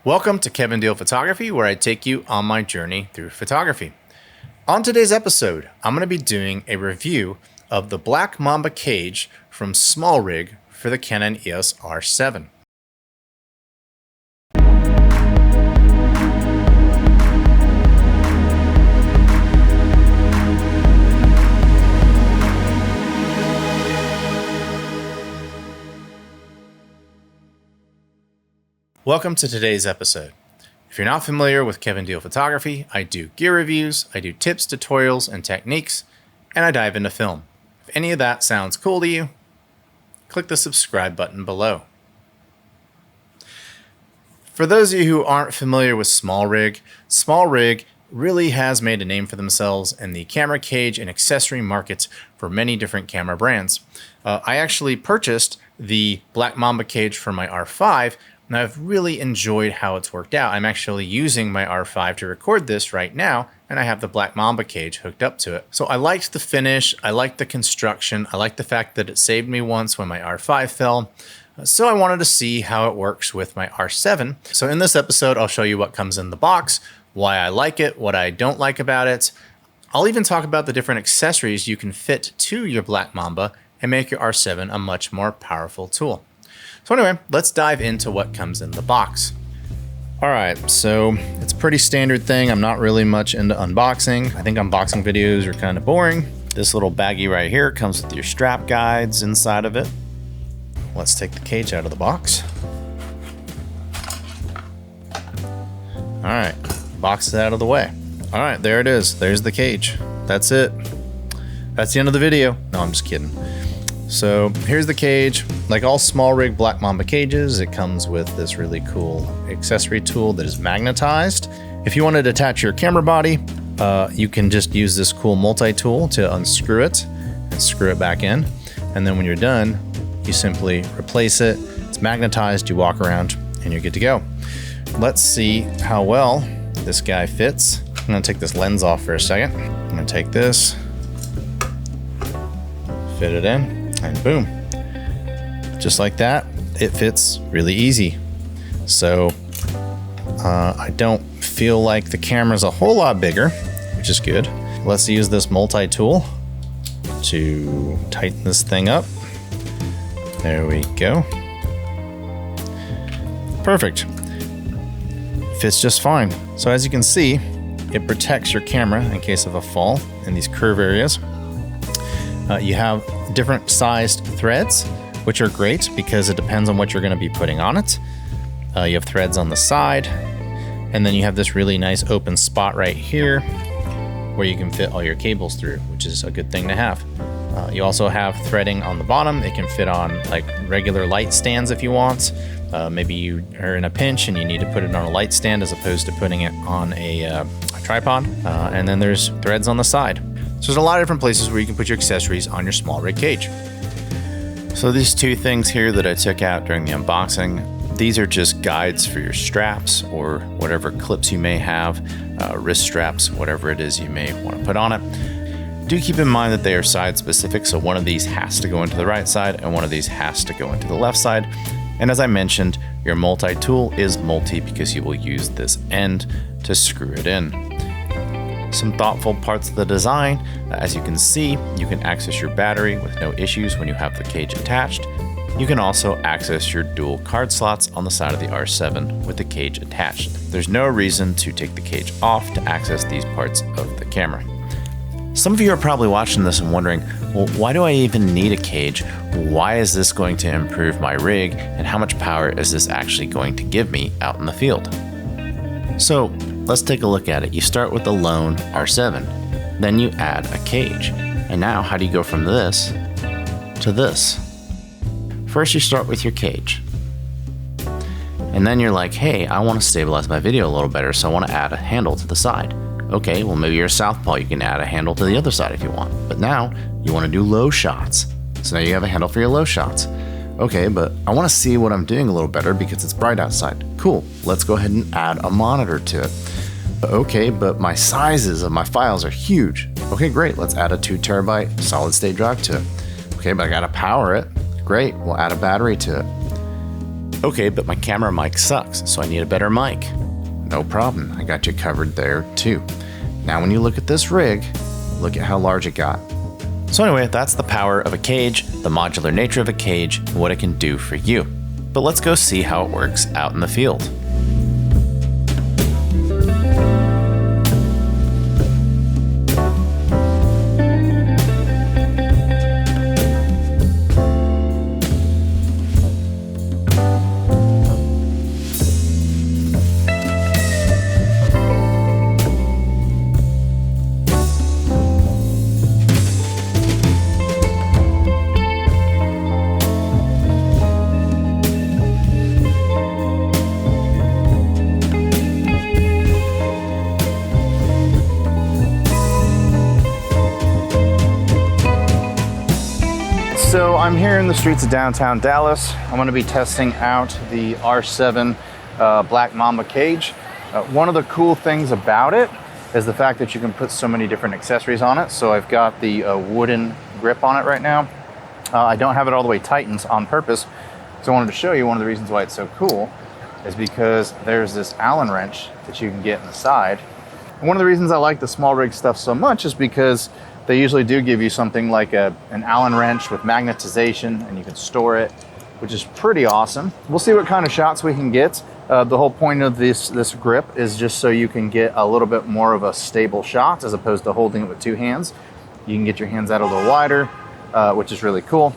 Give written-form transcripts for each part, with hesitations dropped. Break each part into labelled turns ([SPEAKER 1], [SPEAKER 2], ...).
[SPEAKER 1] Welcome to Kevin Deal Photography, where I take you on my journey through photography. On today's episode, I'm going to be doing a review of the black Mamba cage from SmallRig for the Canon EOS R7. Welcome to today's episode. If you're not familiar with Kevin Deal Photography, I do gear reviews, I do tips, tutorials, and techniques, and I dive into film. If any of that sounds cool to you, click the subscribe button below. For those of you who aren't familiar with SmallRig, SmallRig really has made a name for themselves in the camera cage and accessory markets for many different camera brands. I actually purchased the black Mamba cage for my R5, and I've really enjoyed how it's worked out. I'm actually using my R5 to record this right now, and I have the black Mamba cage hooked up to it. So I liked the finish, I liked the construction, I liked the fact that it saved me once when my R5 fell. So I wanted to see how it works with my R7. So in this episode, I'll show you what comes in the box, why I like it, what I don't like about it. I'll even talk about the different accessories you can fit to your black Mamba and make your R7 a much more powerful tool. So anyway, let's dive into what comes in the box. All right, so it's a pretty standard thing. I'm not really much into unboxing. I think unboxing videos are kind of boring. This little baggie right here comes with your strap guides inside of it. Let's take the cage out of the box. All right, box is out of the way. All right, there it is. There's the cage. That's it. That's the end of the video. No, I'm just kidding. So here's the cage. Like all SmallRig black Mamba cages, it comes with this really cool accessory tool that is magnetized. If you want to detach your camera body, you can just use this cool multi-tool to unscrew it and screw it back in. And then when you're done, you simply replace it. It's magnetized, you walk around, and you're good to go. Let's see how well this guy fits. I'm gonna take this lens off for a second. I'm gonna take this, fit it in, and boom. Just like that, it fits really easy. So I don't feel like the camera's a whole lot bigger, which is good. Let's use this multi-tool to tighten this thing up. There we go. Perfect. Fits just fine. So as you can see, it protects your camera in case of a fall in these curve areas. You have different sized threads, which are great because it depends on what you're going to be putting on it. You have threads on the side, and then you have this really nice open spot right here where you can fit all your cables through, which is a good thing to have. You also have threading on the bottom. It can fit on like regular light stands if you want. Maybe you are in a pinch and you need to put it on a light stand as opposed to putting it on a tripod. And then there's threads on the side. So there's a lot of different places where you can put your accessories on your SmallRig cage. So these two things here that I took out during the unboxing, these are just guides for your straps or whatever clips you may have, wrist straps, whatever it is you may want to put on it. Do keep in mind that they are side specific, so one of these has to go into the right side and one of these has to go into the left side. And as I mentioned, your multi-tool is multi because you will use this end to screw it in. Some thoughtful parts of the design. As you can see, you can access your battery with no issues when you have the cage attached. You can also access your dual card slots on the side of the R7 with the cage attached. There's no reason to take the cage off to access these parts of the camera. Some of you are probably watching this and wondering, well, why do I even need a cage? Why is this going to improve my rig? And how much power is this actually going to give me out in the field? So let's take a look at it. You start with the lone R7, then you add a cage. And now how do you go from this to this? First you start with your cage. And then you're like, hey, I want to stabilize my video a little better, so I want to add a handle to the side. Okay, well maybe you're a southpaw, you can add a handle to the other side if you want. But now you want to do low shots. So now you have a handle for your low shots. Okay, but I want to see what I'm doing a little better because it's bright outside. Cool, let's go ahead and add a monitor to it. Okay, but my sizes of my files are huge. Okay, great, let's add a 2 terabyte solid state drive to it. Okay, but I gotta power it. Great, we'll add a battery to it. Okay, but my camera mic sucks, so I need a better mic. No problem, I got you covered there too. Now when you look at this rig, look at how large it got. So anyway, that's the power of a cage, the modular nature of a cage, and what it can do for you. But let's go see how it works out in the field. So I'm here in the streets of downtown Dallas. I'm going to be testing out the R7 Black Mamba cage. One of the cool things about it is the fact that you can put so many different accessories on it. So I've got the wooden grip on it right now. I don't have it all the way tightened on purpose. So I wanted to show you one of the reasons why it's so cool is because there's this Allen wrench that you can get in the side. And one of the reasons I like the SmallRig stuff so much is because they usually do give you something like an Allen wrench with magnetization, and you can store it, which is pretty awesome. We'll see what kind of shots we can get. The whole point of this grip is just so you can get a little bit more of a stable shot as opposed to holding it with two hands. You can get your hands out a little wider, which is really cool.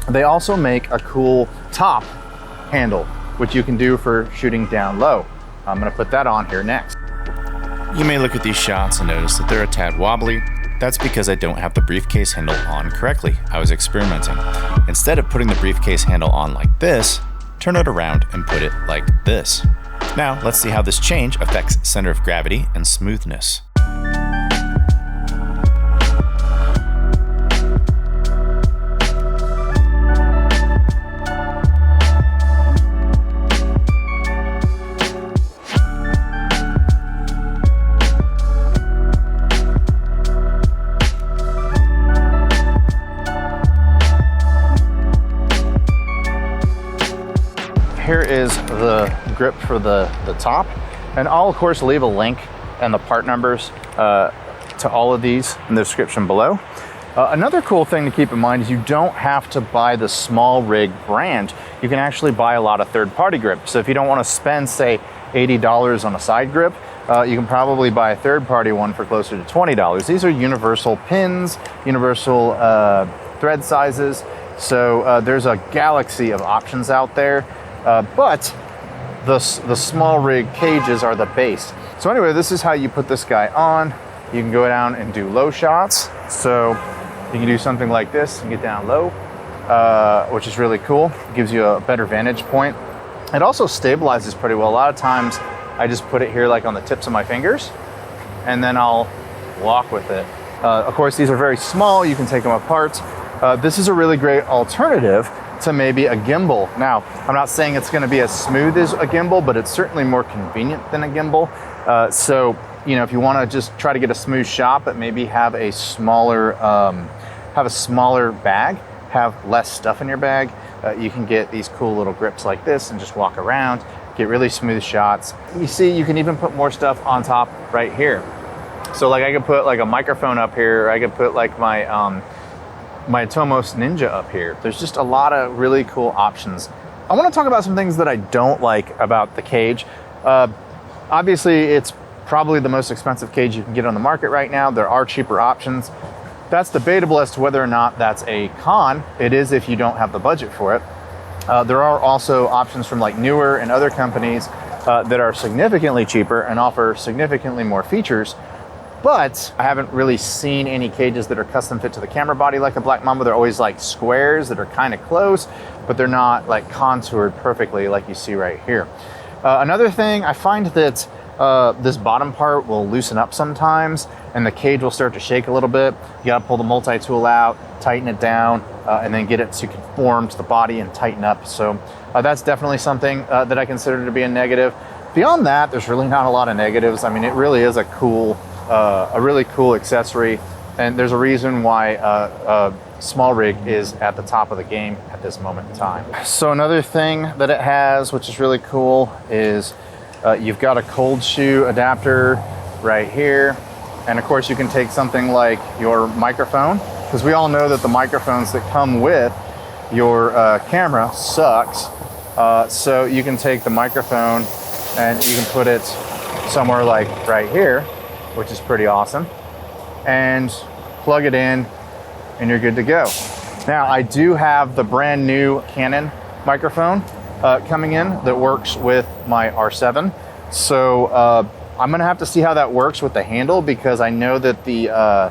[SPEAKER 1] They also make a cool top handle, which you can do for shooting down low. I'm gonna put that on here next. You may look at these shots and notice that they're a tad wobbly. That's because I don't have the briefcase handle on correctly. I was experimenting. Instead of putting the briefcase handle on like this, turn it around and put it like this. Now, let's see how this change affects center of gravity and smoothness. Here is the grip for the top, and I'll of course leave a link and the part numbers to all of these in the description below. Another cool thing to keep in mind is you don't have to buy the SmallRig brand. You can actually buy a lot of third-party grips. So if you don't want to spend, say, $80 on a side grip, you can probably buy a third-party one for closer to $20. These are universal pins, universal thread sizes. So there's a galaxy of options out there. But the SmallRig cages are the base. So anyway, this is how you put this guy on. You can go down and do low shots. So you can do something like this and get down low, which is really cool. It gives you a better vantage point. It also stabilizes pretty well. A lot of times I just put it here like on the tips of my fingers, and then I'll walk with it. Of course, these are very small. You can take them apart. This is a really great alternative to maybe a gimbal. Now, I'm not saying it's gonna be as smooth as a gimbal, but it's certainly more convenient than a gimbal. So, you know, if you wanna just try to get a smooth shot, but maybe have a smaller bag, have less stuff in your bag, you can get these cool little grips like this and just walk around, get really smooth shots. You see, you can even put more stuff on top right here. So like I could put like a microphone up here, or I could put like my Atomos Ninja up here. There's just a lot of really cool options. I want to talk about some things that I don't like about the cage. Obviously, it's probably the most expensive cage you can get on the market right now. There are cheaper options. that's debatable as to whether or not that's a con. It is if you don't have the budget for it. There are also options from like Neewer and other companies that are significantly cheaper and offer significantly more features. But I haven't really seen any cages that are custom fit to the camera body like a Black Mamba. They're always like squares that are kind of close, but they're not like contoured perfectly like you see right here. Another thing, I find that this bottom part will loosen up sometimes and the cage will start to shake a little bit. You gotta pull the multi-tool out, tighten it down, and then get it to conform to the body and tighten up. So that's definitely something that I consider to be a negative. Beyond that, there's really not a lot of negatives. I mean, it really is a really cool accessory, and there's a reason why SmallRig is at the top of the game at this moment in time. So another thing that it has, which is really cool, is you've got a cold shoe adapter right here. And of course you can take something like your microphone, because we all know that the microphones that come with your camera sucks. So you can take the microphone and you can put it somewhere like right here, which is pretty awesome, and plug it in and you're good to go. Now I do have the brand new Canon microphone coming in that works with my R7. So I'm gonna have to see how that works with the handle, because I know that the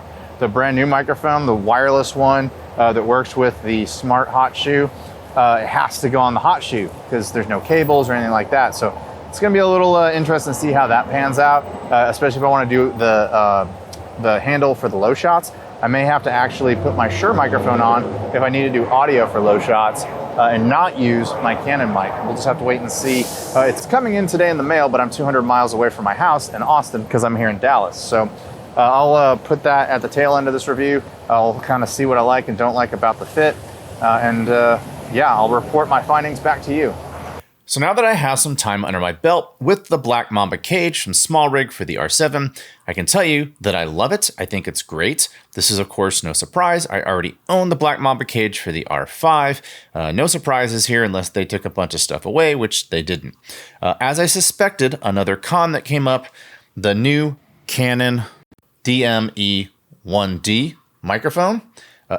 [SPEAKER 1] brand new microphone, the wireless one that works with the smart hot shoe, it has to go on the hot shoe because there's no cables or anything like that. So it's gonna be a little interesting to see how that pans out, especially if I wanna do the handle for the low shots. I may have to actually put my Shure microphone on if I need to do audio for low shots and not use my Canon mic. We'll just have to wait and see. It's coming in today in the mail, but I'm 200 miles away from my house in Austin because I'm here in Dallas. So I'll put that at the tail end of this review. I'll kind of see what I like and don't like about the fit. Yeah, I'll report my findings back to you. So now that I have some time under my belt with the Black Mamba cage from SmallRig for the R7, I can tell you that I love it. I think it's great. This is, of course, no surprise. I already own the Black Mamba cage for the R5. No surprises here unless they took a bunch of stuff away, which they didn't. As I suspected, another con that came up, the new Canon DME1D microphone.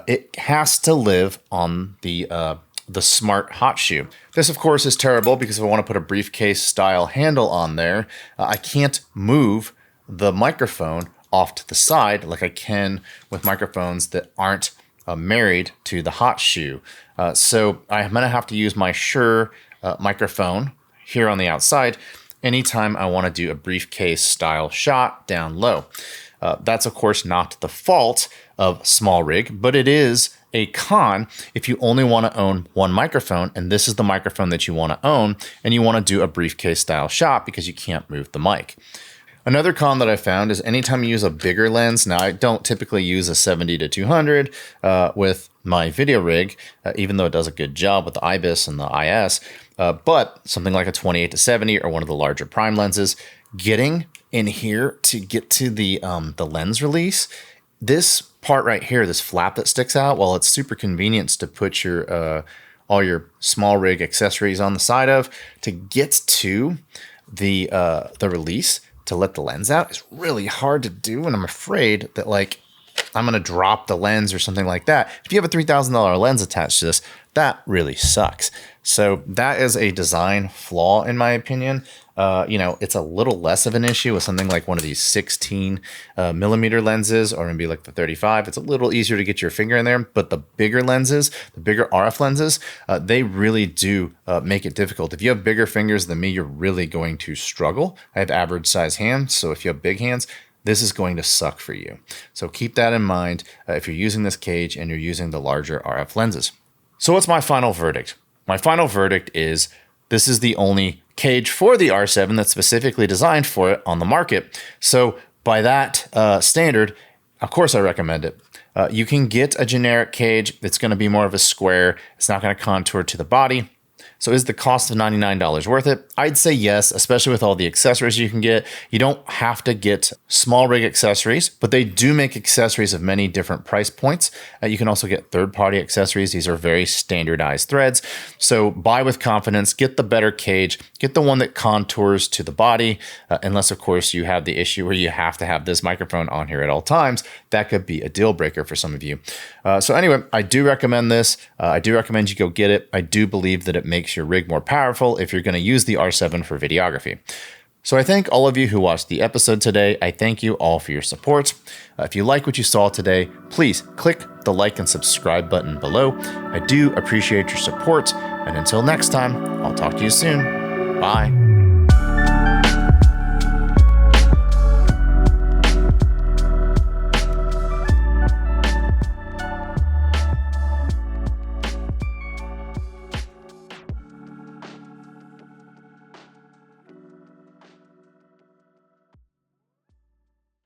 [SPEAKER 1] It has to live on the smart hot shoe. This, of course, is terrible because if I want to put a briefcase style handle on there, I can't move the microphone off to the side like I can with microphones that aren't married to the hot shoe. So I'm going to have to use my Shure microphone here on the outside anytime I want to do a briefcase style shot down low. That's, of course, not the fault of SmallRig, but it is a con if you only want to own one microphone, and this is the microphone that you want to own, and you want to do a briefcase style shot because you can't move the mic. Another con that I found is anytime you use a bigger lens, now I don't typically use a 70-200 with my video rig, even though it does a good job with the IBIS and the IS, but something like a 28-70 or one of the larger prime lenses, getting in here to get to the lens release, this part right here, this flap that sticks out, well, it's super convenient to put your all your SmallRig accessories on the side of. To get to the release to let the lens out is really hard to do, and I'm afraid that like I'm gonna drop the lens or something like that. If you have a $3,000 lens attached to this, that really sucks. So that is a design flaw in my opinion. You know, it's a little less of an issue with something like one of these 16 millimeter lenses, or maybe like the 35. It's a little easier to get your finger in there, but the bigger lenses, the bigger RF lenses, they really do make it difficult. If you have bigger fingers than me, you're really going to struggle. I have average size hands, so if you have big hands, this is going to suck for you. So keep that in mind if you're using this cage and you're using the larger RF lenses. So what's my final verdict? My final verdict is this is the only cage for the R7 that's specifically designed for it on the market. So by that standard, of course I recommend it. You can get a generic cage. It's going to be more of a square. It's not going to contour to the body. So is the cost of $99 worth it? I'd say yes, especially with all the accessories you can get. You don't have to get SmallRig accessories, but they do make accessories of many different price points. You can also get third-party accessories. These are very standardized threads. So buy with confidence, get the better cage, get the one that contours to the body, unless of course you have the issue where you have to have this microphone on here at all times. That could be a deal breaker for some of you. So anyway, I do recommend this. I do recommend you go get it. I do believe that it makes your rig more powerful if you're going to use the R7 for videography. So I thank all of you who watched the episode today. I thank you all for your support. If you like what you saw today, please click the like and subscribe button below. I do appreciate your support. And until next time, I'll talk to you soon. Bye.